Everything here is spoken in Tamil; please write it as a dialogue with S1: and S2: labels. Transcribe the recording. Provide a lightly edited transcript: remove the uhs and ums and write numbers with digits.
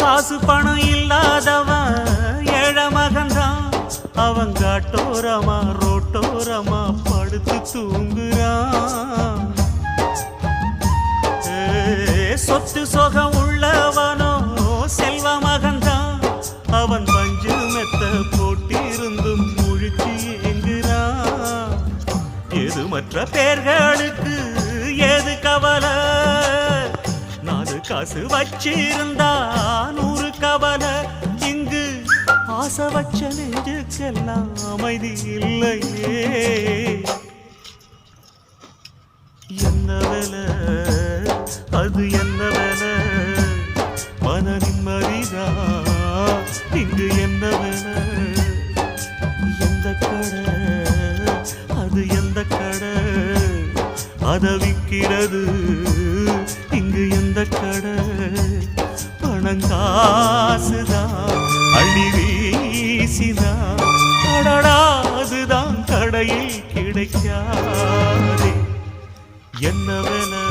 S1: காசு பணம் இல்லாதவன் ஏழை மகன்தான். அவன் காட்டோரமா ரோட்டோரமா படுத்து தூங்குறான். சொத்து சொகம் உள்ளவனோ செல்வ மகன்தான். அவன் பஞ்சு மெத்த போட்டிருந்தும் முழிச்சு ஏங்குறான். எது மற்ற பேர்களுக்கு ஏது கவலை? 4 காசு வச்சிருந்தா 100 கவலை. இங்கு ஆசை வச்ச நெஞ்சுக்கெல்லாம் அமைதி இல்லையே. என்ன வேலை அது என்ன வேலை? மன நிம்மதிதான் இங்கு என்ன வேலை? எந்த கடை அது எந்த கடை? அத விற்கிறது இங்கு எந்த கடை? பணங்காசுதான் அள்ளி வீசிதான் அடடாதுதான் கடையில் கிடைக்காதே. என்ன வேலை